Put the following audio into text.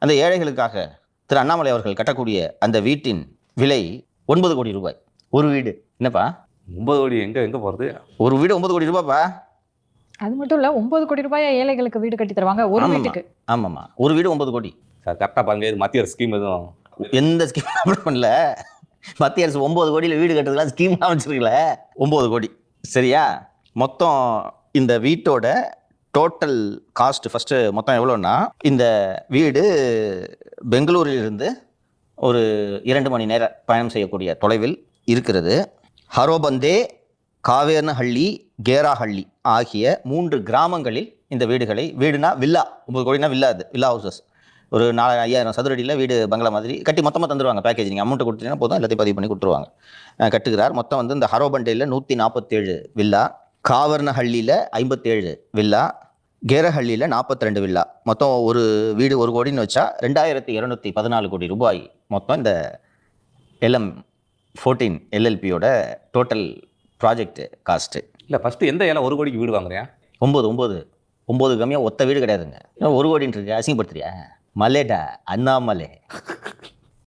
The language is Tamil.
அந்த ஏழைகளுக்காக திரு அண்ணாமலை அவர்கள் கட்டக்கூடிய அந்த வீட்டின் விலை 9 கோடி ரூபாய். ஒரு வீடு. என்னப்பா 9 கோடி எங்க போறது? ஒரு வீடு 9 கோடி ரூபாய்ப்பா. அது மட்டும் இல்ல 9 கோடி ரூபாயா ஏழைகளுக்கு வீடு கட்டி தருவாங்க ஒரு வீட்டுக்கு. ஆமாம்மா, ஒரு வீடு 9 கோடி. சார் கரெக்டாக பாருங்க, இது மத்திய அரசு ஸ்கீம் எதுவும் எந்த ஸ்கீம் அப்ளை பண்ணல. மத்திய அரசு 9 கோடியில் வீடு கட்டுறதுலாம் ஸ்கீம்லாம் வச்சுருக்கல. 9 கோடி சரியா? மொத்தம் இந்த வீட்டோட டோட்டல் காஸ்ட் ஃபஸ்ட்டு மொத்தம் எவ்வளோன்னா, இந்த வீடு பெங்களூரிலிருந்து ஒரு 2 மணி நேர பயணம் செய்யக்கூடிய தொலைவில் இருக்கிறது. ஹரோபந்தே, காவேர்னஹள்ளி, கேராஹள்ளி ஆகிய 3 கிராமங்களில் இந்த வீடுகளை, வீடுனா வில்லா, 9 கோடினா வில்லா, அது வில்லா ஹவுசஸ், ஒரு 4,000 சதுரடியில் வீடு பங்களா மாதிரி கட்டி மொத்தமாக தந்துடுவாங்க. பேக்கேஜ் நீங்கள் அமௌண்ட்டு கொடுத்தீங்கன்னா போதும், எல்லாத்தையும் பதிவு பண்ணி கொடுத்துருவாங்க. கட்டுகிறார். மொத்தம் வந்து இந்த ஹரோபண்டேயில் 147 வில்லா, காவர்னஹள்ளியில் 57 வில்லா, கேரஹள்ளியில் 42 வில்லா. மொத்தம் ஒரு வீடு 1 கோடின்னு வச்சா 2,214 கோடி ரூபாய் மொத்தம் இந்த LM14 LLPயோட டோட்டல் ப்ராஜெக்ட் காஸ்ட்டு. இல்லை ஃபஸ்ட்டு எந்த ஏழை 1 கோடிக்கு வீடு வாங்குறியா? 9 கம்மியாக ஒத்த வீடு கிடையாதுங்க. 1 கோடின்னு இருக்கு, அசிங்கப்படுத்துறியா? மலேடா அண்ணாமலை.